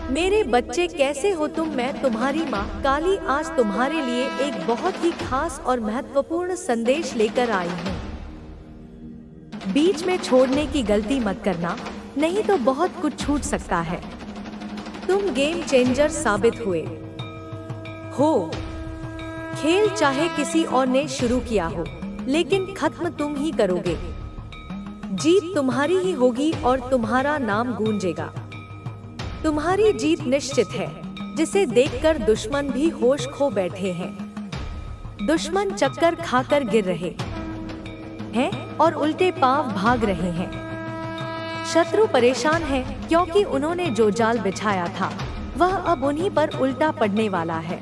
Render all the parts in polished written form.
मेरे बच्चे कैसे हो तुम? मैं तुम्हारी माँ काली आज तुम्हारे लिए एक बहुत ही खास और महत्वपूर्ण संदेश लेकर आई हूँ। बीच में छोड़ने की गलती मत करना, नहीं तो बहुत कुछ छूट सकता है। तुम गेम चेंजर साबित हुए हो। खेल चाहे किसी और ने शुरू किया हो, लेकिन खत्म तुम ही करोगे। जीत तुम्हारी ही होगी और तुम्हारा नाम गूंजेगा। तुम्हारी जीत निश्चित है, जिसे देखकर दुश्मन भी होश खो बैठे हैं। दुश्मन चक्कर खाकर गिर रहे हैं और उल्टे पांव भाग रहे हैं। शत्रु परेशान है क्योंकि उन्होंने जो जाल बिछाया था वह अब उन्हीं पर उल्टा पड़ने वाला है।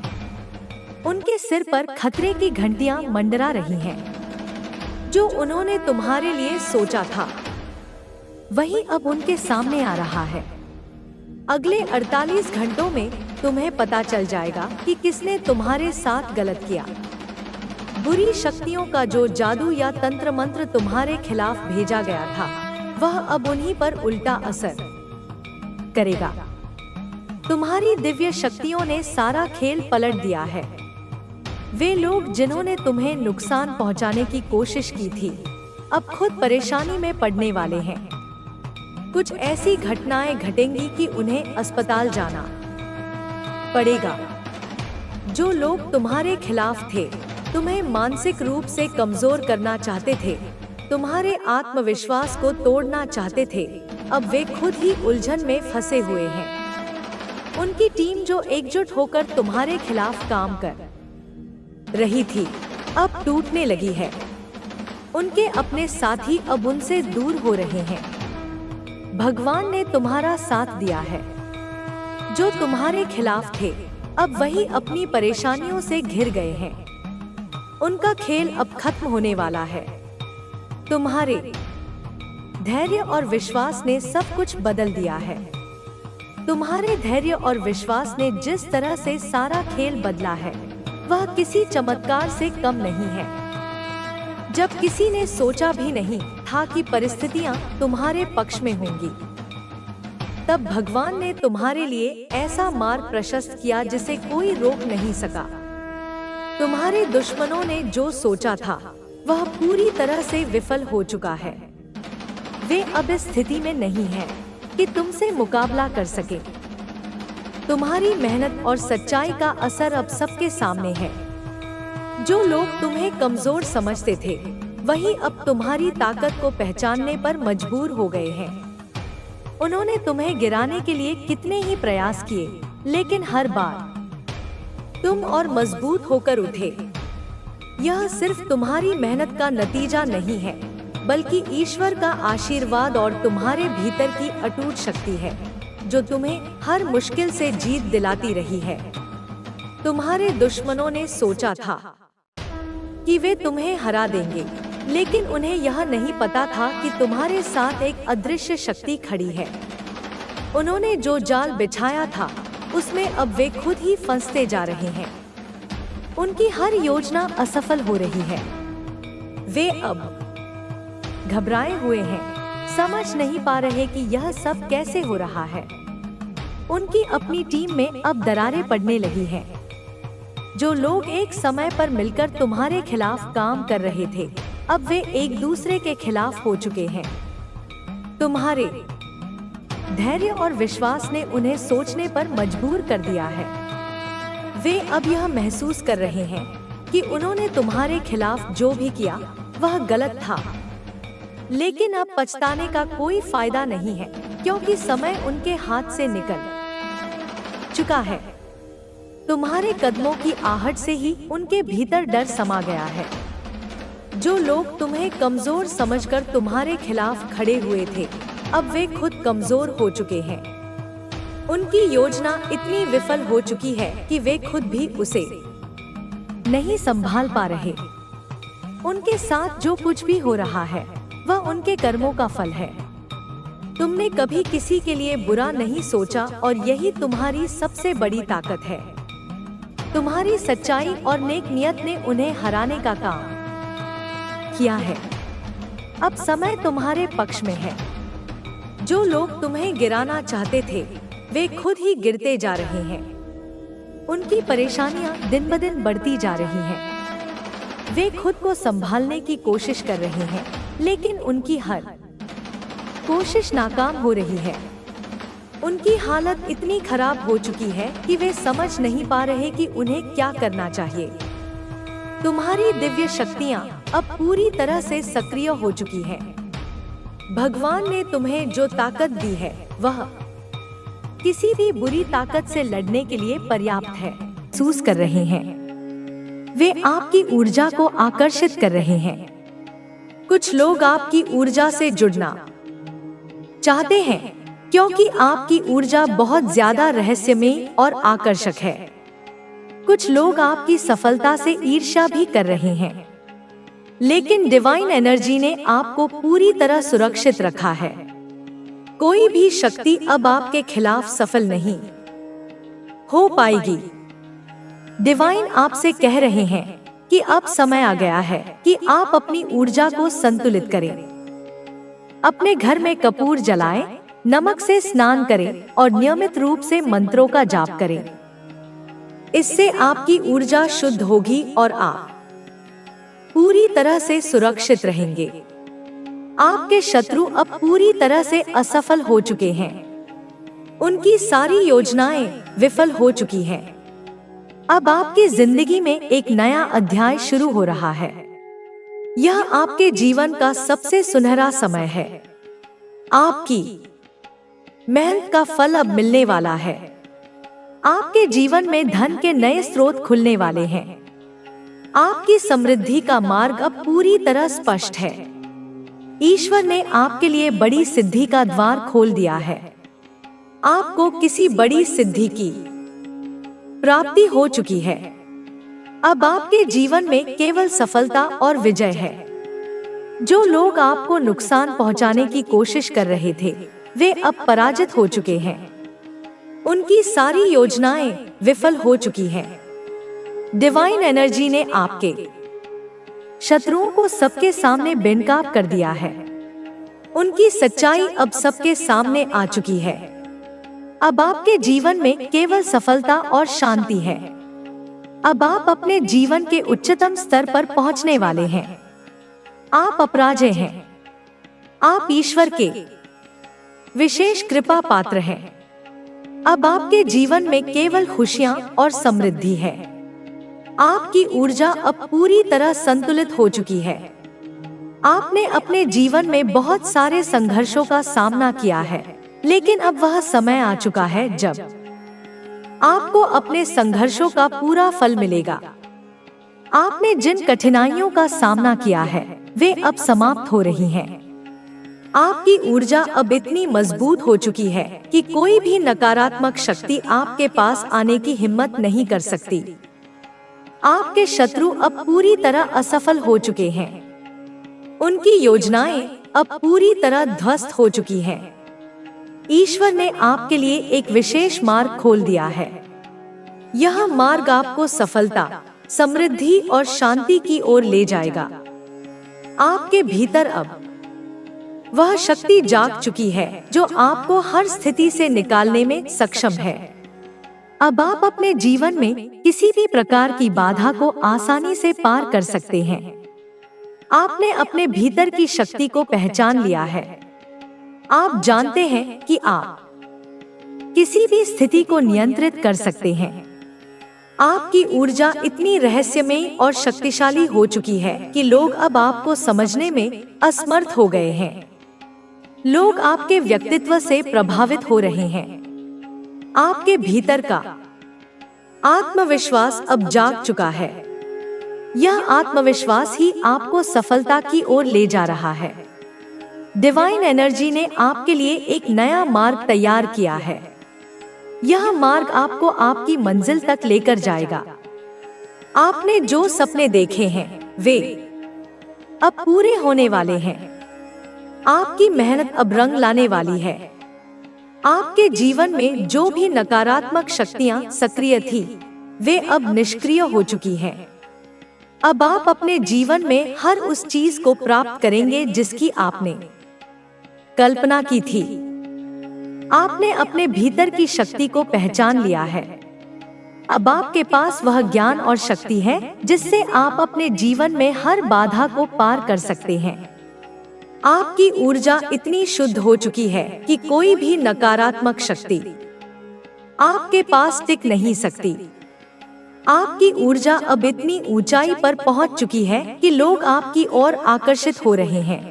उनके सिर पर खतरे की घंटियां मंडरा रही हैं। जो उन्होंने तुम्हारे लिए सोचा था वही अब उनके सामने आ रहा है। अगले 48 घंटों में तुम्हें पता चल जाएगा कि किसने तुम्हारे साथ गलत किया। बुरी शक्तियों का जो जादू या तंत्र मंत्र तुम्हारे खिलाफ भेजा गया था वह अब उन्हीं पर उल्टा असर करेगा। तुम्हारी दिव्य शक्तियों ने सारा खेल पलट दिया है। वे लोग जिन्होंने तुम्हें नुकसान पहुंचाने की कोशिश की थी अब खुद परेशानी में पड़ने वाले हैं। कुछ ऐसी घटनाएं घटेंगी कि उन्हें अस्पताल जाना पड़ेगा। जो लोग तुम्हारे खिलाफ थे, तुम्हें मानसिक रूप से कमजोर करना चाहते थे, तुम्हारे आत्मविश्वास को तोड़ना चाहते थे, अब वे खुद ही उलझन में फंसे हुए हैं। उनकी टीम जो एकजुट होकर तुम्हारे खिलाफ काम कर रही थी अब टूटने लगी है। उनके अपने साथी अब उनसे दूर हो रहे हैं। भगवान ने तुम्हारा साथ दिया है। जो तुम्हारे खिलाफ थे अब वही अपनी परेशानियों से घिर गए हैं। उनका खेल अब खत्म होने वाला है। तुम्हारे धैर्य और विश्वास ने सब कुछ बदल दिया है। तुम्हारे धैर्य और विश्वास ने जिस तरह से सारा खेल बदला है वह किसी चमत्कार से कम नहीं है। जब किसी ने सोचा भी नहीं था कि परिस्थितियां तुम्हारे पक्ष में होंगी, तब भगवान ने तुम्हारे लिए ऐसा मार्ग प्रशस्त किया जिसे कोई रोक नहीं सका। तुम्हारे दुश्मनों ने जो सोचा था वह पूरी तरह से विफल हो चुका है। वे अब इस स्थिति में नहीं हैं कि तुमसे मुकाबला कर सके। तुम्हारी मेहनत और सच्चाई का असर अब सबके सामने है। जो लोग तुम्हें कमजोर समझते थे वही अब तुम्हारी ताकत को पहचानने पर मजबूर हो गए हैं। उन्होंने तुम्हें गिराने के लिए कितने ही प्रयास किए, लेकिन हर बार तुम और मजबूत होकर उठे। यह सिर्फ तुम्हारी मेहनत का नतीजा नहीं है, बल्कि ईश्वर का आशीर्वाद और तुम्हारे भीतर की अटूट शक्ति है जो तुम्हें हर मुश्किल से जीत दिलाती रही है। तुम्हारे दुश्मनों ने सोचा था कि वे तुम्हें हरा देंगे, लेकिन उन्हें यह नहीं पता था कि तुम्हारे साथ एक अदृश्य शक्ति खड़ी है। उन्होंने जो जाल बिछाया था उसमें अब वे खुद ही फंसते जा रहे हैं। उनकी हर योजना असफल हो रही है। वे अब घबराए हुए हैं, समझ नहीं पा रहे कि यह सब कैसे हो रहा है। उनकी अपनी टीम में अब दरारें पड़ने लगी हैं। जो लोग एक समय पर मिलकर तुम्हारे खिलाफ काम कर रहे थे अब वे एक दूसरे के खिलाफ हो चुके हैं। तुम्हारे धैर्य और विश्वास ने उन्हें सोचने पर मजबूर कर दिया है। वे अब यह महसूस कर रहे हैं कि उन्होंने तुम्हारे खिलाफ जो भी किया वह गलत था, लेकिन अब पछताने का कोई फायदा नहीं है क्योंकि समय उनके हाथ से निकल चुका है। तुम्हारे कदमों की आहट से ही उनके भीतर डर समा गया है। जो लोग तुम्हें कमजोर समझकर तुम्हारे खिलाफ खड़े हुए थे अब वे खुद कमजोर हो चुके हैं। उनकी योजना इतनी विफल हो चुकी है कि वे खुद भी उसे नहीं संभाल पा रहे। उनके साथ जो कुछ भी हो रहा है वह उनके कर्मों का फल है। तुमने कभी किसी के लिए बुरा नहीं सोचा और यही तुम्हारी सबसे बड़ी ताकत है। तुम्हारी सच्चाई और नेक नियत ने उन्हें हराने का काम किया है। अब समय तुम्हारे पक्ष में है। जो लोग तुम्हें गिराना चाहते थे वे खुद ही गिरते जा रहे हैं। उनकी परेशानियां दिन ब दिन बढ़ती जा रही हैं। वे खुद को संभालने की कोशिश कर रहे हैं, लेकिन उनकी हर कोशिश नाकाम हो रही है। उनकी हालत इतनी खराब हो चुकी है कि वे समझ नहीं पा रहे कि उन्हें क्या करना चाहिए। तुम्हारी दिव्य शक्तियां अब पूरी तरह से सक्रिय हो चुकी हैं। भगवान ने तुम्हें जो ताकत दी है वह किसी भी बुरी ताकत से लड़ने के लिए पर्याप्त है। महसूस कर रहे हैं, वे आपकी ऊर्जा को आकर्षित कर रहे हैं। कुछ लोग आपकी ऊर्जा से जुड़ना चाहते हैं क्योंकि आपकी ऊर्जा बहुत ज्यादा रहस्यमय और आकर्षक है। कुछ लोग आपकी सफलता से ईर्ष्या भी कर रहे हैं, लेकिन डिवाइन एनर्जी ने आपको पूरी तरह सुरक्षित रखा है। कोई भी शक्ति अब आपके खिलाफ सफल नहीं हो पाएगी। डिवाइन आपसे कह रहे हैं कि अब समय आ गया है कि आप अपनी ऊर्जा को संतुलित करें। अपने घर में कपूर जलाएं, नमक से स्नान करें और नियमित रूप से मंत्रों का जाप करें। इससे आपकी ऊर्जा शुद्ध होगी और आप पूरी तरह से सुरक्षित रहेंगे। आपके शत्रु अब पूरी तरह से असफल हो चुके हैं। उनकी सारी योजनाएं विफल हो चुकी हैं। अब आपकी जिंदगी में एक नया अध्याय शुरू हो रहा है। यह आपके जीवन का सबसे सुनहरा समय है। आपकी मेहनत का फल अब मिलने वाला है। आपके जीवन में धन के नए स्रोत खुलने वाले हैं। आपकी समृद्धि का मार्ग अब पूरी तरह स्पष्ट है। ईश्वर ने आपके लिए बड़ी सिद्धि का द्वार खोल दिया है। आपको किसी बड़ी सिद्धि की प्राप्ति हो चुकी है। अब आपके जीवन में केवल सफलता और विजय है। जो लोग आपको नुकसान पहुंचाने की कोशिश कर रहे थे, वे अब पराजित हो चुके हैं। उनकी सारी योजनाएं विफल हो चुकी हैं। डिवाइन एनर्जी ने आपके शत्रुओं को सबके सामने बेनकाब कर दिया है। उनकी सच्चाई अब सबके सामने आ चुकी है। अब आपके जीवन में केवल सफलता और शांति है। अब आप अपने जीवन के उच्चतम स्तर पर पहुंचने वाले हैं। आप अपराजय हैं। आप ईश्वर के विशेष कृपा पात्र हैं। अब आपके जीवन में केवल खुशियां और समृद्धि है। आपकी ऊर्जा अब पूरी तरह संतुलित हो चुकी है। आपने अपने जीवन में बहुत सारे संघर्षों का सामना किया है, लेकिन अब वह समय आ चुका है जब आपको अपने संघर्षों का पूरा फल मिलेगा। आपने जिन कठिनाइयों का सामना किया है, वे अब समाप्त हो रही हैं। आपकी ऊर्जा अब इतनी मजबूत हो चुकी है कि कोई भी नकारात्मक शक्ति आपके पास आने की हिम्मत नहीं कर सकती। आपके शत्रु अब पूरी तरह असफल हो चुके हैं। उनकी योजनाएं अब पूरी तरह ध्वस्त हो चुकी हैं। ईश्वर ने आपके लिए एक विशेष मार्ग खोल दिया है। यह मार्ग आपको सफलता, समृद्धि और शांति की ओर ले जाएगा। आपके भीतर अब वह शक्ति जाग चुकी है जो आपको हर स्थिति से निकालने में सक्षम है। अब आप अपने जीवन में किसी भी प्रकार की बाधा को आसानी से पार कर सकते हैं। आपने अपने भीतर की शक्ति को पहचान लिया है। आप जानते हैं कि आप किसी भी स्थिति को नियंत्रित कर सकते हैं। आपकी ऊर्जा इतनी रहस्यमय और शक्तिशाली हो चुकी है कि लोग अब आपको समझने में असमर्थ हो गए हैं। लोग आपके व्यक्तित्व से प्रभावित हो रहे हैं। आपके भीतर का आत्मविश्वास अब जाग चुका है। यह आत्मविश्वास ही आपको सफलता की ओर ले जा रहा है। डिवाइन एनर्जी ने आपके लिए एक नया मार्ग तैयार किया है। यह मार्ग आपको आपकी मंजिल तक लेकर जाएगा। आपने जो सपने देखे हैं, वे अब पूरे होने वाले हैं। आपकी मेहनत अब रंग लाने वाली है। आपके जीवन में जो भी नकारात्मक शक्तियां सक्रिय थी, वे अब निष्क्रिय हो चुकी हैं। अब आप अपने जीवन में हर उस चीज को प्राप्त करेंगे जिसकी आपने कल्पना की थी। आपने अपने भीतर की शक्ति को पहचान लिया है। अब आपके पास वह ज्ञान और शक्ति है जिससे आप अपने जीवन में हर बाधा को पार कर सकते हैं। आपकी ऊर्जा इतनी शुद्ध हो चुकी है कि कोई भी नकारात्मक शक्ति आपके पास टिक नहीं सकती। आपकी ऊर्जा अब इतनी ऊंचाई पर पहुंच चुकी है कि लोग आपकी ओर आकर्षित हो रहे हैं।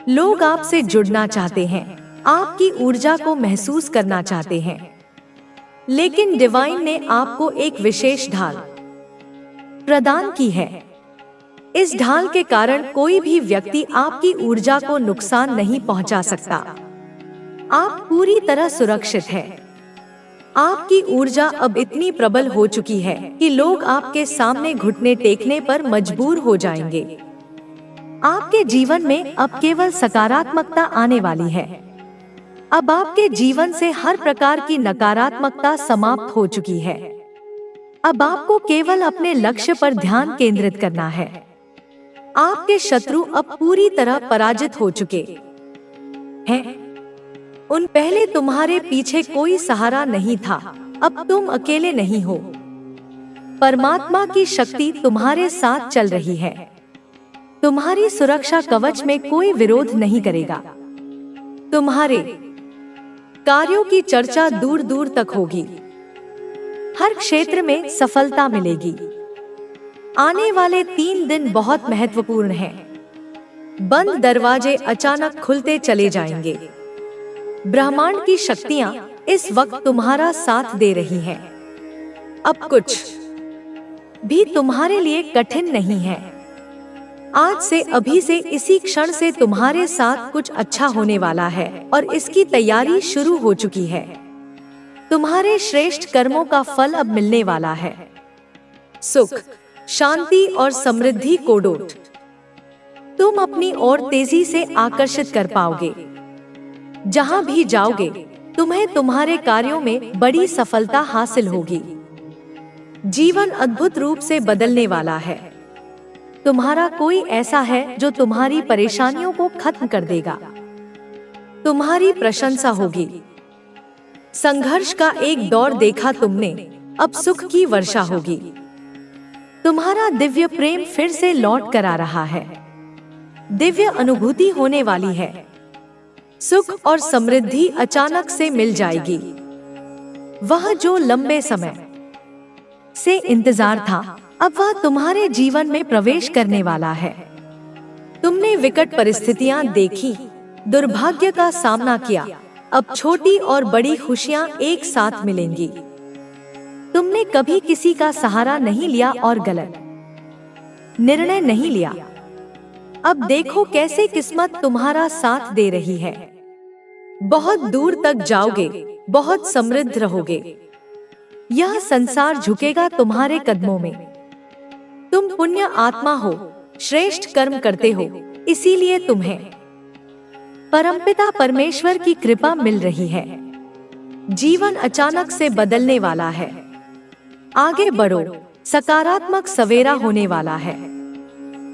लोग आपसे जुड़ना चाहते हैं, आपकी ऊर्जा को महसूस करना चाहते हैं। लेकिन डिवाइन ने आपको एक विशेष ढाल प्रदान की है। इस ढाल के कारण कोई भी व्यक्ति आपकी ऊर्जा को नुकसान नहीं पहुंचा सकता। आप पूरी तरह सुरक्षित हैं। आपकी ऊर्जा अब इतनी प्रबल हो चुकी है कि लोग आपके सामने घुटने टेकने पर मजबूर हो जाएंगे। आपके जीवन में अब केवल सकारात्मकता आने वाली है। अब आपके जीवन से हर प्रकार की नकारात्मकता समाप्त हो चुकी है। अब आपको केवल अपने लक्ष्य पर ध्यान केंद्रित करना है। आपके शत्रु अब पूरी तरह पराजित हो चुके हैं। उन पहले तुम्हारे पीछे कोई सहारा नहीं था, अब तुम अकेले नहीं हो। परमात्मा की शक्ति तुम्हारे साथ चल रही है। तुम्हारी सुरक्षा कवच में कोई विरोध नहीं करेगा। तुम्हारे कार्यों की चर्चा दूर दूर तक होगी। हर क्षेत्र में सफलता मिलेगी। आने वाले 3 दिन बहुत महत्वपूर्ण हैं। बंद दरवाजे अचानक खुलते चले जाएंगे। ब्रह्मांड की शक्तियां इस वक्त तुम्हारा साथ दे रही हैं। अब कुछ भी तुम्हारे लिए कठिन नहीं है। आज से, अभी से, इसी क्षण से तुम्हारे साथ कुछ अच्छा होने वाला है और इसकी तैयारी शुरू हो चुकी है। तुम्हारे श्रेष्ठ कर्मों का फल अब मिलने वाला है। सुख, शांति और समृद्धि को डोट तुम अपनी ओर तेजी से आकर्षित कर पाओगे। जहां भी जाओगे, तुम्हें तुम्हारे कार्यों में बड़ी सफलता हासिल होगी। जीवन अद्भुत रूप से बदलने वाला है। तुम्हारा कोई ऐसा है जो तुम्हारी परेशानियों को खत्म कर देगा। तुम्हारी प्रशंसा होगी। संघर्ष का एक दौर देखा तुमने, अब सुख की वर्षा होगी। तुम्हारा दिव्य प्रेम फिर से लौट कर आ रहा है। दिव्य अनुभूति होने वाली है। सुख और समृद्धि अचानक से मिल जाएगी। वह जो लंबे समय से इंतजार था, अब वह तुम्हारे जीवन में प्रवेश करने वाला है। तुमने विकट परिस्थितियां देखी, दुर्भाग्य का सामना किया। अब छोटी और बड़ी खुशियां एक साथ मिलेंगी। तुमने कभी किसी का सहारा नहीं लिया और गलत निर्णय नहीं लिया। अब देखो कैसे किस्मत तुम्हारा साथ दे रही है। बहुत दूर तक जाओगे, बहुत समृद्ध रहोगे। यह संसार झुकेगा तुम्हारे कदमों में। तुम पुण्य आत्मा हो, श्रेष्ठ कर्म करते हो, इसीलिए तुम्हें परमपिता परमेश्वर की कृपा मिल रही है। जीवन अचानक से बदलने वाला है। आगे बढ़ो, सकारात्मक सवेरा होने वाला है।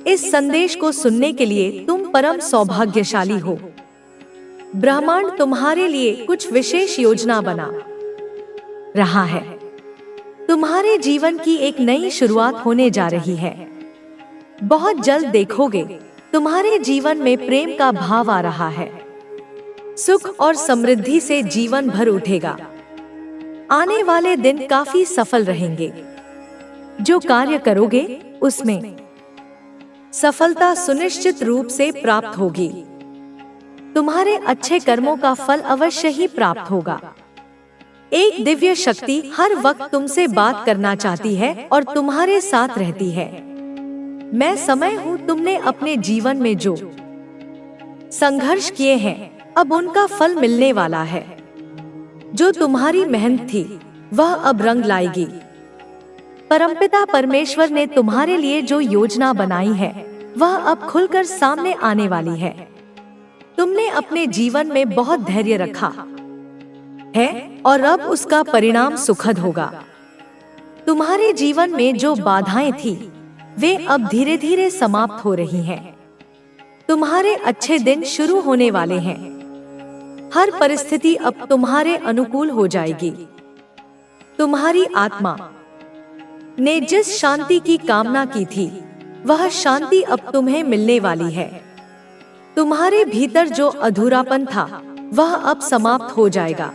इस संदेश को सुनने के लिए तुम परम सौभाग्यशाली हो। ब्रह्मांड तुम्हारे लिए कुछ विशेष योजना बना रहा है। तुम्हारे जीवन की एक नई शुरुआत होने जा रही है। बहुत जल्द देखोगे, तुम्हारे जीवन में प्रेम का भाव आ रहा है। सुख और समृद्धि से जीवन भर उठेगा। आने वाले दिन काफी सफल रहेंगे। जो कार्य करोगे उसमें सफलता सुनिश्चित रूप से प्राप्त होगी। तुम्हारे अच्छे कर्मों का फल अवश्य ही प्राप्त होगा। एक दिव्य शक्ति हर वक्त तुमसे बात करना चाहती है और तुम्हारे साथ रहती है। मैं समय हूँ, तुमने अपने जीवन में जो संघर्ष किए हैं, अब उनका फल मिलने वाला है। जो तुम्हारी मेहनत थी, वह अब रंग लाएगी। परमपिता परमेश्वर ने तुम्हारे लिए जो योजना बनाई है, वह अब खुलकर सामने आने वाली है। तुमने अपने जीवन में बहुत धैर्य रखा है और अब उसका परिणाम सुखद होगा। तुम्हारे जीवन में जो बाधाएं थी, वे अब धीरे धीरे समाप्त हो रही हैं। तुम्हारे अच्छे दिन शुरू होने वाले हैं। हर परिस्थिति अब तुम्हारे अनुकूल हो जाएगी। तुम्हारी आत्मा ने जिस शांति की कामना की थी, वह शांति अब तुम्हें मिलने वाली है। तुम्हारे भीतर जो अधूरापन था, वह अब समाप्त हो जाएगा।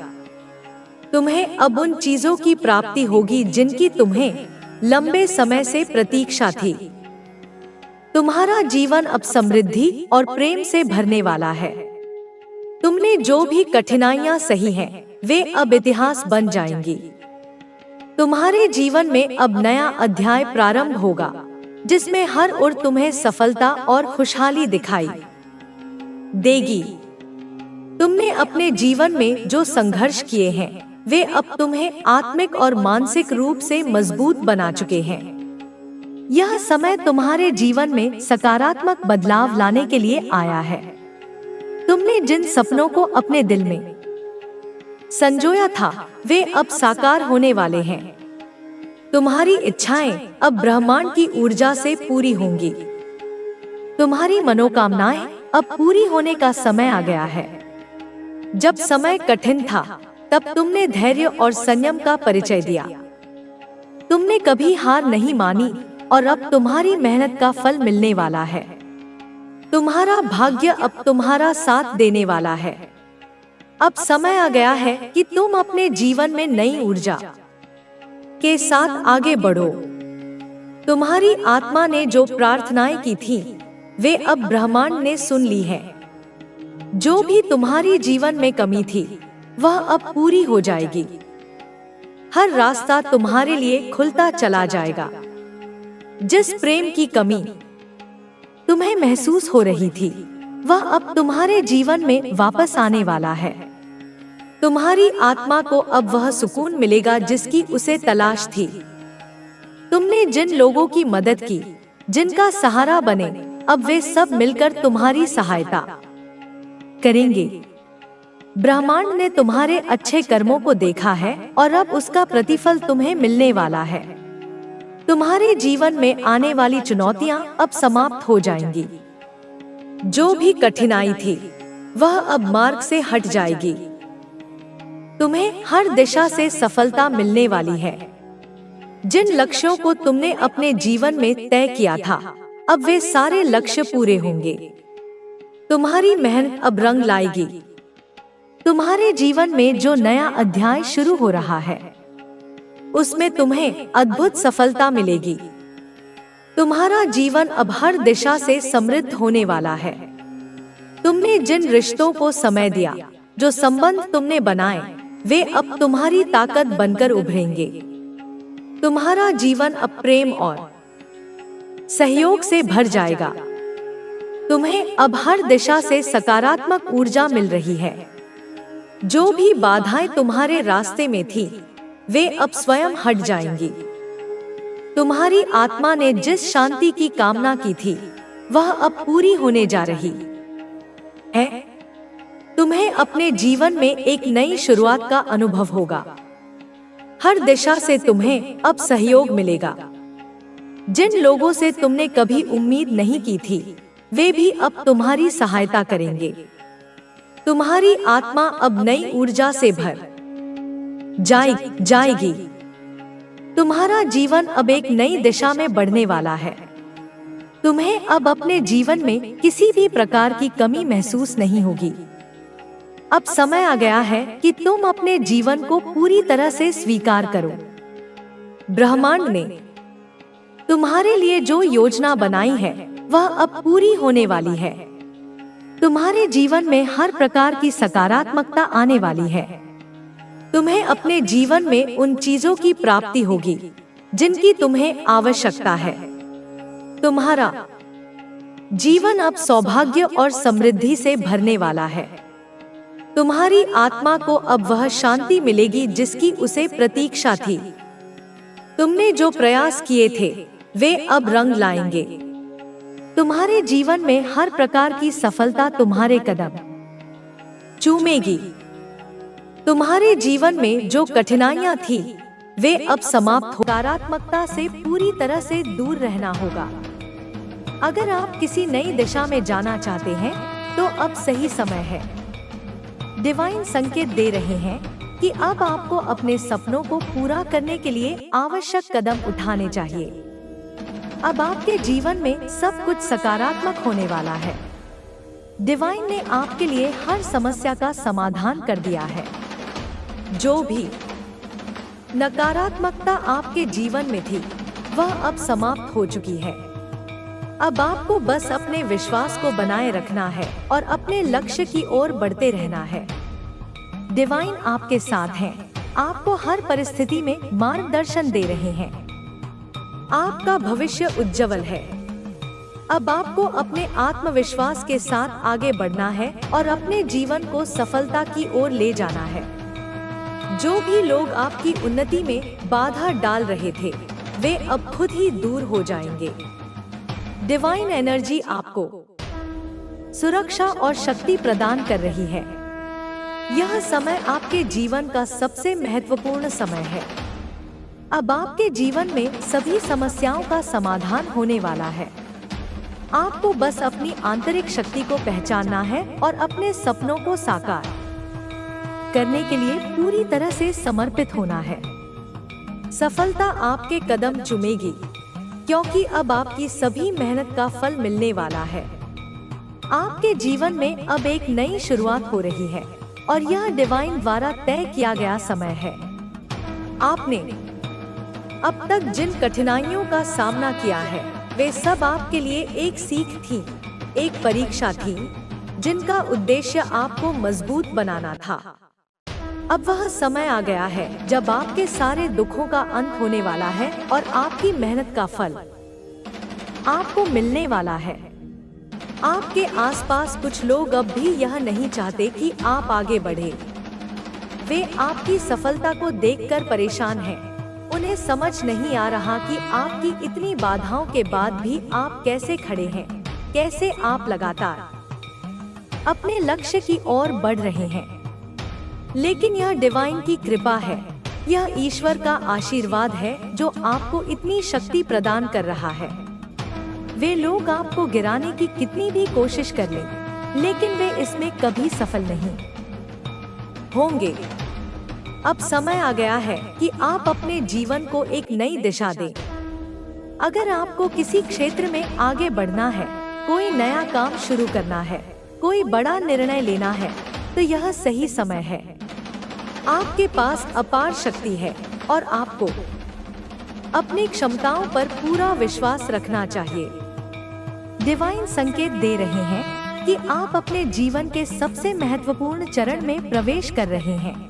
तुम्हें अब उन चीजों की प्राप्ति होगी जिनकी तुम्हें लंबे समय से प्रतीक्षा थी। तुम्हारा जीवन अब समृद्धि और प्रेम से भरने वाला है। तुमने जो भी कठिनाइयां सही हैं, वे अब इतिहास बन जाएंगी। तुम्हारे जीवन में अब नया अध्याय प्रारंभ होगा, जिसमें हर ओर तुम्हें सफलता और खुशहाली दिखाई देगी। तुमने अपने जीवन में जो संघर्ष किए हैं, वे अब तुम्हें आत्मिक और मानसिक रूप से मजबूत बना चुके हैं। यह समय तुम्हारे जीवन में सकारात्मक बदलाव लाने के लिए आया है। तुमने जिन सपनों को अपने दिल में संजोया था, वे अब साकार होने वाले हैं। तुम्हारी इच्छाएं अब ब्रह्मांड की ऊर्जा से पूरी होंगी। तुम्हारी मनोकामनाएं अब पूरी होने का समय आ गया है। जब समय कठिन था, तब तुमने धैर्य और संयम का परिचय दिया। तुमने कभी हार नहीं मानी और अब तुम्हारी मेहनत का फल मिलने वाला है। तुम्हारा भाग्य अब तुम्हारा साथ देने वाला है। अब समय आ गया है कि तुम अपने जीवन में नई ऊर्जा के साथ आगे बढ़ो। तुम्हारी आत्मा ने जो प्रार्थनाएं की थी, वे अब ब्रह्मांड ने सुन ली हैं। जो भी तुम्हारी जीवन में कमी थी, वह अब पूरी हो जाएगी। हर रास्ता तुम्हारे लिए खुलता चला जाएगा। जिस प्रेम की कमी तुम्हें महसूस हो रही थी, वह अब तुम्हारे जीवन में वापस आने वाला है। तुम्हारी आत्मा को अब वह सुकून मिलेगा जिसकी उसे तलाश थी। तुमने जिन लोगों की मदद की, जिनका सहारा बने, अब वे सब मिलकर तुम्हारी सहायता करेंगे। ब्रह्मांड ने तुम्हारे अच्छे कर्मों को देखा है और अब उसका प्रतिफल तुम्हें मिलने वाला है। तुम्हारे जीवन में आने वाली चुनौतियां अब समाप्त हो जाएंगी। जो भी कठिनाई थी, वह अब मार्ग से हट जाएगी। तुम्हें हर दिशा से सफलता मिलने वाली है। जिन लक्ष्यों को तुमने अपने जीवन में तय किया था, अब वे सारे लक्ष्य पूरे होंगे। तुम्हारी मेहनत अब रंग लाएगी। तुम्हारे जीवन में जो नया अध्याय शुरू हो रहा है, उसमें तुम्हें अद्भुत सफलता मिलेगी। तुम्हारा जीवन अब हर दिशा से समृद्ध होने वाला है। तुमने जिन रिश्तों को समय दिया, जो संबंध तुमने बनाए, वे अब तुम्हारी ताकत बनकर उभरेंगे। तुम्हारा जीवन अब प्रेम और सहयोग से भर जाएगा। तुम्हें अब हर दिशा से सकारात्मक ऊर्जा मिल रही है। जो भी बाधाएं तुम्हारे रास्ते में थी, वे अब स्वयं हट जाएंगी। तुम्हारी आत्मा ने जिस शांति की कामना की थी, वह अब पूरी होने जा रही है। तुम्हें अपने जीवन में एक नई शुरुआत का अनुभव होगा। हर दिशा से तुम्हें अब सहयोग मिलेगा। जिन लोगों से तुमने कभी उम्मीद नहीं की थी, वे भी अब तुम्हारी सहायता करेंगे। तुम्हारी आत्मा अब नई ऊर्जा से भर जाएगी। तुम्हारा जीवन अब एक नई दिशा में बढ़ने वाला है। तुम्हें अब अपने जीवन में किसी भी प्रकार की कमी महसूस नहीं होगी। अब समय आ गया है कि तुम अपने जीवन को पूरी तरह से स्वीकार करो। ब्रह्मांड ने तुम्हारे लिए जो योजना बनाई है, वह अब पूरी होने वाली है। तुम्हारे जीवन में हर प्रकार की सकारात्मकता आने वाली है। तुम्हें अपने जीवन में उन चीजों की प्राप्ति होगी जिनकी तुम्हें आवश्यकता है। तुम्हारा जीवन अब सौभाग्य और समृद्धि से भरने वाला है। तुम्हारी आत्मा को अब वह शांति मिलेगी जिसकी उसे प्रतीक्षा थी। तुमने जो प्रयास किए थे, वे अब रंग लाएंगे। तुम्हारे जीवन में हर प्रकार की सफलता तुम्हारे कदम चूमेगी। तुम्हारे जीवन में जो कठिनाइयां थी, वे अब समाप्त हो। नकारात्मकता से पूरी तरह से दूर रहना होगा। अगर आप किसी नई दिशा में जाना चाहते हैं, तो अब सही समय है। डिवाइन संकेत दे रहे हैं कि अब आपको अपने सपनों को पूरा करने के लिए आवश्यक कदम उठाने चाहिए। अब आपके जीवन में सब कुछ सकारात्मक होने वाला है। डिवाइन ने आपके लिए हर समस्या का समाधान कर दिया है। जो भी नकारात्मकता आपके जीवन में थी, वह अब समाप्त हो चुकी है। अब आपको बस अपने विश्वास को बनाए रखना है और अपने लक्ष्य की ओर बढ़ते रहना है। डिवाइन आपके साथ हैं, आपको हर परिस्थिति में मार्गदर्शन दे रहे हैं। आपका भविष्य उज्जवल है। अब आपको अपने आत्मविश्वास के साथ आगे बढ़ना है और अपने जीवन को सफलता की ओर ले जाना है। जो भी लोग आपकी उन्नति में बाधा डाल रहे थे, वे अब खुद ही दूर हो जाएंगे। डिवाइन एनर्जी आपको सुरक्षा और शक्ति प्रदान कर रही है। यह समय आपके जीवन का सबसे महत्वपूर्ण समय है। अब आपके जीवन में सभी समस्याओं का समाधान होने वाला है। आपको बस अपनी आंतरिक शक्ति को पहचानना है और अपने सपनों को साकार करने के लिए पूरी तरह से समर्पित होना है। सफलता आपके कदम चूमेगी, क्योंकि अब आपकी सभी मेहनत का फल मिलने वाला है। आपके जीवन में अब एक नई शुरुआत हो रही है और यह डिवाइन द्वारा तय किया गया समय है। आपने अब तक जिन कठिनाइयों का सामना किया है, वे सब आपके लिए एक सीख थी, एक परीक्षा थी, जिनका उद्देश्य आपको मजबूत बनाना था। अब वह समय आ गया है जब आपके सारे दुखों का अंत होने वाला है और आपकी मेहनत का फल आपको मिलने वाला है। आपके आसपास कुछ लोग अब भी यह नहीं चाहते कि आप आगे बढ़े। वे आपकी सफलता को देखकर परेशान हैं। उन्हें समझ नहीं आ रहा कि आपकी इतनी बाधाओं के बाद भी आप कैसे खड़े हैं, कैसे आप लगातार अपने लक्ष्य की ओर बढ़ रहे हैं। लेकिन यह डिवाइन की कृपा है, यह ईश्वर का आशीर्वाद है जो आपको इतनी शक्ति प्रदान कर रहा है। वे लोग आपको गिराने की कितनी भी कोशिश कर लें, लेकिन वे इसमें कभी सफल नहीं होंगे। अब समय आ गया है कि आप अपने जीवन को एक नई दिशा दें। अगर आपको किसी क्षेत्र में आगे बढ़ना है, कोई नया काम शुरू करना है, कोई बड़ा निर्णय लेना है, तो यह सही समय है। आपके पास अपार शक्ति है और आपको अपनी क्षमताओं पर पूरा विश्वास रखना चाहिए। डिवाइन संकेत दे रहे हैं कि आप अपने जीवन के सबसे महत्वपूर्ण चरण में प्रवेश कर रहे हैं।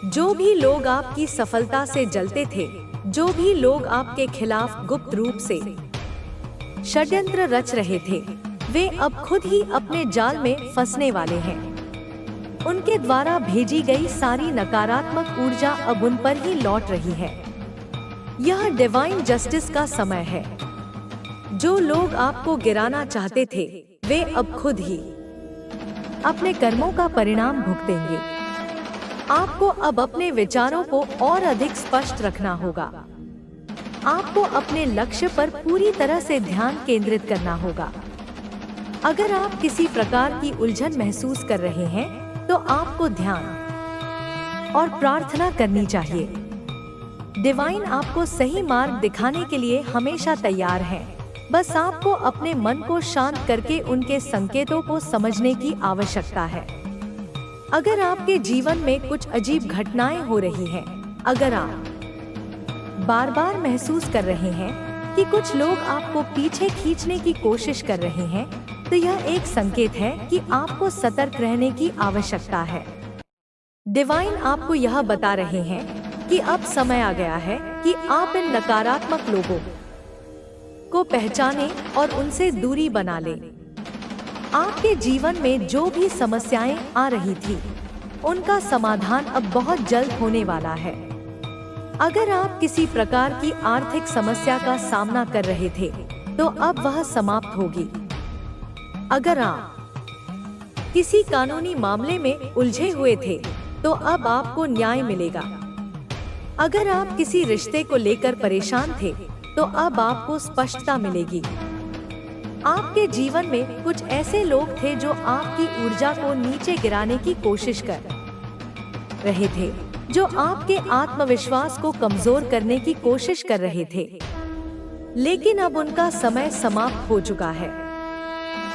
जो भी लोग आपकी सफलता से जलते थे, जो भी लोग आपके खिलाफ गुप्त रूप से षड्यंत्र रच रहे थे, वे अब खुद ही अपने जाल में फंसने वाले हैं। उनके द्वारा भेजी गई सारी नकारात्मक ऊर्जा अब उन पर ही लौट रही है। यह डिवाइन जस्टिस का समय है। जो लोग आपको गिराना चाहते थे, वे अब खुद ही अपने कर्मों का परिणाम भुगतेंगे। आपको अब अपने विचारों को और अधिक स्पष्ट रखना होगा। आपको अपने लक्ष्य पर पूरी तरह से ध्यान केंद्रित करना होगा। अगर आप किसी प्रकार की उलझन महसूस कर रहे हैं, तो आपको ध्यान और प्रार्थना करनी चाहिए। डिवाइन आपको सही मार्ग दिखाने के लिए हमेशा तैयार है। बस आपको अपने मन को शांत करके उनके संकेतों को समझने की आवश्यकता है। अगर आपके जीवन में कुछ अजीब घटनाएं हो रही हैं, अगर आप बार बार महसूस कर रहे हैं कि कुछ लोग आपको पीछे खींचने की कोशिश कर रहे हैं, तो यह एक संकेत है कि आपको सतर्क रहने की आवश्यकता है। डिवाइन आपको यह बता रहे हैं कि अब समय आ गया है कि आप इन नकारात्मक लोगों को पहचानें और उनसे दूरी बना लें। आपके जीवन में जो भी समस्याएं आ रही थी, उनका समाधान अब बहुत जल्द होने वाला है। अगर आप किसी प्रकार की आर्थिक समस्या का सामना कर रहे थे, तो अब वह समाप्त होगी। अगर आप किसी कानूनी मामले में उलझे हुए थे, तो अब आपको न्याय मिलेगा। अगर आप किसी रिश्ते को लेकर परेशान थे, तो अब आपको स्पष्टता मिलेगी। आपके जीवन में कुछ ऐसे लोग थे जो आपकी ऊर्जा को नीचे गिराने की कोशिश कर रहे थे, जो आपके आत्मविश्वास को कमजोर करने की कोशिश कर रहे थे। लेकिन अब उनका समय समाप्त हो चुका है।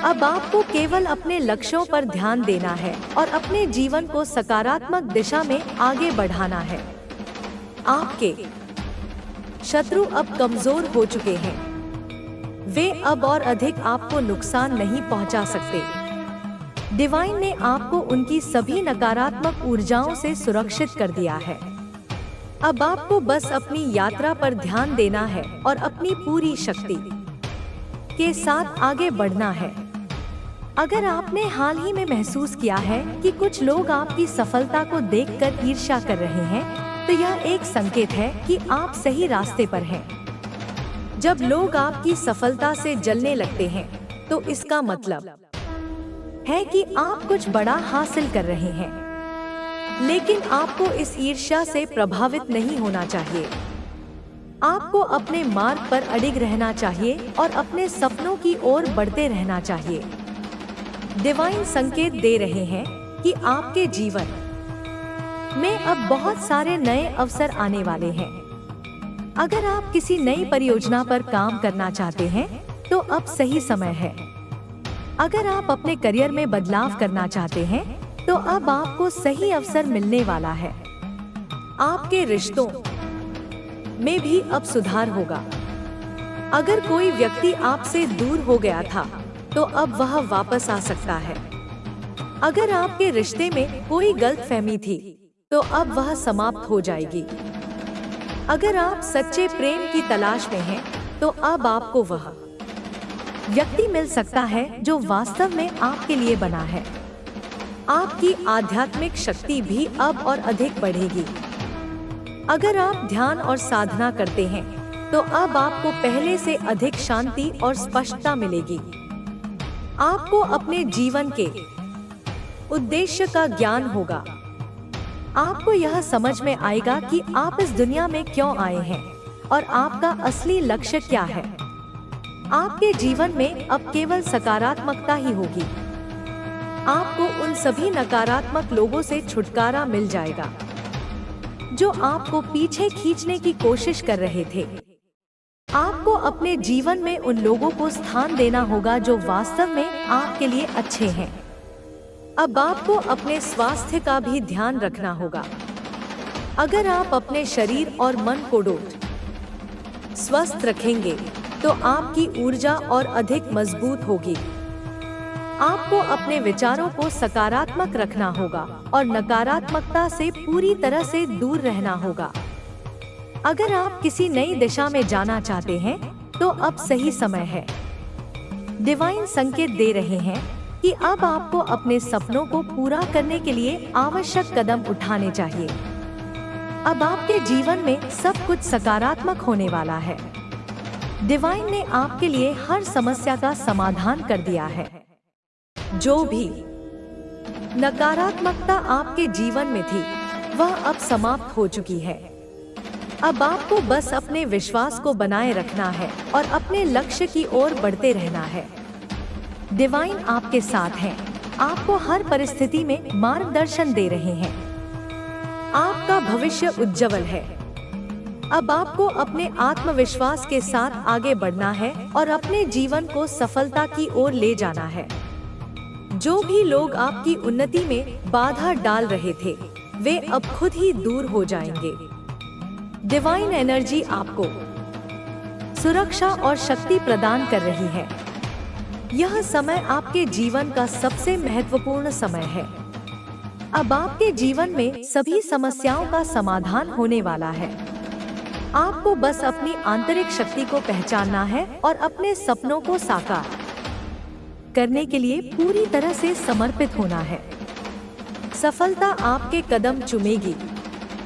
अब आपको केवल अपने लक्ष्यों पर ध्यान देना है और अपने जीवन को सकारात्मक दिशा में आगे बढ़ाना है। आपके शत्रु अब कमजोर हो चुके हैं। वे अब और अधिक आपको नुकसान नहीं पहुंचा सकते। डिवाइन ने आपको उनकी सभी नकारात्मक ऊर्जाओं से सुरक्षित कर दिया है। अब आपको बस अपनी यात्रा पर ध्यान देना है और अपनी पूरी शक्ति के साथ आगे बढ़ना है। अगर आपने हाल ही में महसूस किया है कि कुछ लोग आपकी सफलता को देखकर ईर्ष्या कर रहे हैं, तो यह एक संकेत है कि आप सही रास्ते पर हैं। जब लोग आपकी सफलता से जलने लगते हैं, तो इसका मतलब है कि आप कुछ बड़ा हासिल कर रहे हैं। लेकिन आपको इस ईर्ष्या से प्रभावित नहीं होना चाहिए। आपको अपने मार्ग पर अडिग रहना चाहिए और अपने सपनों की ओर बढ़ते रहना चाहिए। डिवाइन संकेत दे रहे हैं कि आपके जीवन में अब बहुत सारे नए अवसर आने वाले हैं। अगर आप किसी नई परियोजना पर काम करना चाहते हैं, तो अब सही समय है। अगर आप अपने करियर में बदलाव करना चाहते हैं, तो अब आपको सही अवसर मिलने वाला है। आपके रिश्तों में भी अब सुधार होगा। अगर कोई व्यक्ति आपसे दूर हो गया था, तो अब वह वापस आ सकता है। अगर आपके रिश्ते में कोई गलतफहमी थी, तो अब वह समाप्त हो जाएगी। अगर आप सच्चे प्रेम की तलाश में हैं, तो अब आपको वह व्यक्ति मिल सकता है जो वास्तव में आपके लिए बना है। आपकी आध्यात्मिक शक्ति भी अब और अधिक बढ़ेगी। अगर आप ध्यान और साधना करते हैं, तो अब आपको पहले से अधिक शांति और स्पष्टता मिलेगी। आपको अपने जीवन के उद्देश्य का ज्ञान होगा। आपको यह समझ में आएगा कि आप इस दुनिया में क्यों आए हैं और आपका असली लक्ष्य क्या है। आपके जीवन में अब केवल सकारात्मकता ही होगी। आपको उन सभी नकारात्मक लोगों से छुटकारा मिल जाएगा जो आपको पीछे खींचने की कोशिश कर रहे थे। आपको अपने जीवन में उन लोगों को स्थान देना होगा जो वास्तव में आपके लिए अच्छे हैं। अब आपको अपने स्वास्थ्य का भी ध्यान रखना होगा। अगर आप अपने शरीर और मन को स्वस्थ रखेंगे, तो आपकी ऊर्जा और अधिक मजबूत होगी। आपको अपने विचारों को सकारात्मक रखना होगा और नकारात्मकता से पूरी तरह से दूर रहना होगा। अगर आप किसी नई दिशा में जाना चाहते हैं, तो अब सही समय है। डिवाइन संकेत दे रहे हैं कि अब आपको अपने सपनों को पूरा करने के लिए आवश्यक कदम उठाने चाहिए। अब आपके जीवन में सब कुछ सकारात्मक होने वाला है। डिवाइन ने आपके लिए हर समस्या का समाधान कर दिया है। जो भी नकारात्मकता आपके जीवन में थी, वह अब समाप्त हो चुकी है। अब आपको बस अपने विश्वास को बनाए रखना है और अपने लक्ष्य की ओर बढ़ते रहना है। डिवाइन आपके साथ हैं, आपको हर परिस्थिति में मार्गदर्शन दे रहे हैं। आपका भविष्य उज्जवल है। अब आपको अपने आत्मविश्वास के साथ आगे बढ़ना है और अपने जीवन को सफलता की ओर ले जाना है। जो भी लोग आपकी उन्नति में बाधा डाल रहे थे, वे अब खुद ही दूर हो जाएंगे। डिवाइन एनर्जी आपको सुरक्षा और शक्ति प्रदान कर रही है। यह समय आपके जीवन का सबसे महत्वपूर्ण समय है। अब आपके जीवन में सभी समस्याओं का समाधान होने वाला है। आपको बस अपनी आंतरिक शक्ति को पहचानना है और अपने सपनों को साकार करने के लिए पूरी तरह से समर्पित होना है। सफलता आपके कदम चूमेगी,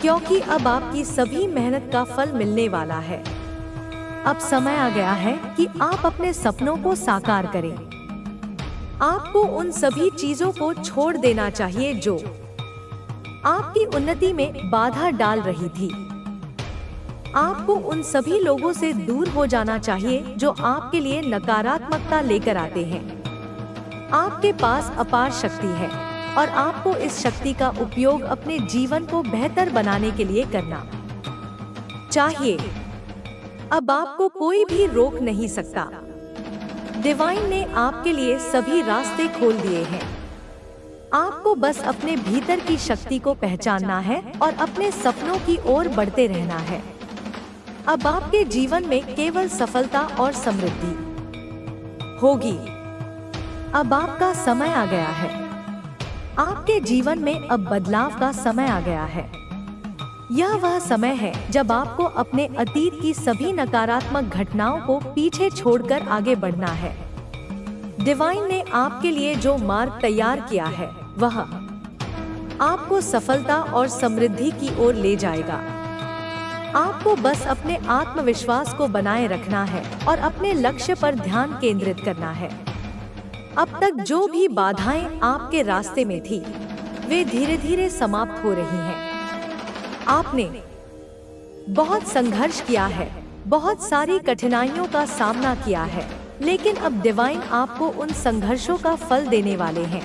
क्योंकि अब आपकी सभी मेहनत का फल मिलने वाला है। अब समय आ गया है कि आप अपने सपनों को साकार करें। आपको उन सभी चीजों को छोड़ देना चाहिए जो आपकी उन्नति में बाधा डाल रही थी। आपको उन सभी लोगों से दूर हो जाना चाहिए जो आपके लिए नकारात्मकता लेकर आते हैं। आपके पास अपार शक्ति है और आपको इस शक्ति का उपयोग अपने जीवन को बेहतर बनाने के लिए करना चाहिए। अब आपको कोई भी रोक नहीं सकता। डिवाइन ने आपके लिए सभी रास्ते खोल दिए हैं। आपको बस अपने भीतर की शक्ति को पहचानना है और अपने सपनों की ओर बढ़ते रहना है। अब आपके जीवन में केवल सफलता और समृद्धि होगी। अब आपका समय आ गया है। आपके जीवन में अब बदलाव का समय आ गया है। यह वह समय है जब आपको अपने अतीत की सभी नकारात्मक घटनाओं को पीछे छोड़कर आगे बढ़ना है। डिवाइन ने आपके लिए जो मार्ग तैयार किया है वह आपको सफलता और समृद्धि की ओर ले जाएगा। आपको बस अपने आत्मविश्वास को बनाए रखना है और अपने लक्ष्य पर ध्यान केंद्रित करना है। अब तक जो भी बाधाएं आपके रास्ते में थी, वे धीरे धीरे समाप्त हो रही हैं। आपने बहुत संघर्ष किया है, बहुत सारी कठिनाइयों का सामना किया है, लेकिन अब डिवाइन आपको उन संघर्षों का फल देने वाले हैं।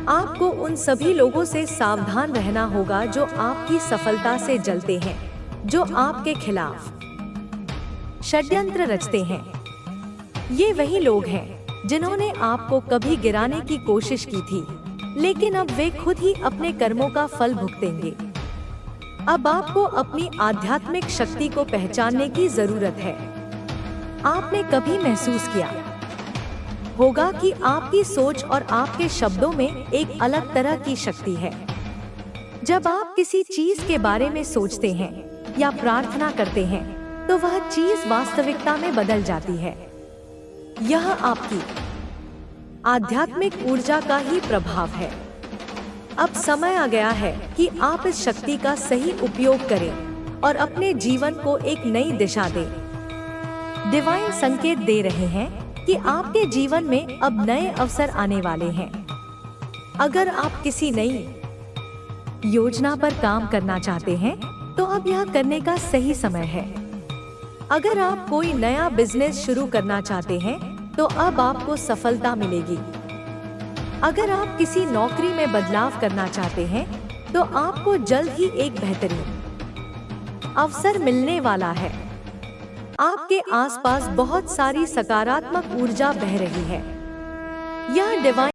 आपको उन सभी लोगों से सावधान रहना होगा जो आपकी सफलता से जलते हैं, जो आपके खिलाफ षड्यंत्र रचते हैं। ये वही लोग हैं जिन्होंने आपको कभी गिराने की कोशिश की थी, लेकिन अब वे खुद ही अपने कर्मों का फल भुगतेंगे। अब आपको अपनी आध्यात्मिक शक्ति को पहचानने की जरूरत है। आपने कभी महसूस किया होगा कि आपकी सोच और आपके शब्दों में एक अलग तरह की शक्ति है। जब आप किसी चीज के बारे में सोचते हैं या प्रार्थना करते हैं, तो वह चीज वास्तविकता में बदल जाती है। यह आपकी आध्यात्मिक ऊर्जा का ही प्रभाव है। अब समय आ गया है कि आप इस शक्ति का सही उपयोग करें और अपने जीवन को एक नई दिशा दें। डिवाइन संकेत दे रहे हैं कि आपके जीवन में अब नए अवसर आने वाले हैं। अगर आप किसी नई योजना पर काम करना चाहते हैं, तो अब यह करने का सही समय है। अगर आप कोई नया बिजनेस शुरू करना चाहते हैं, तो अब आपको सफलता मिलेगी। अगर आप किसी नौकरी में बदलाव करना चाहते हैं, तो आपको जल्द ही एक बेहतरीन अवसर मिलने वाला है। आपके आसपास बहुत सारी सकारात्मक ऊर्जा बह रही है। यह डिवाइन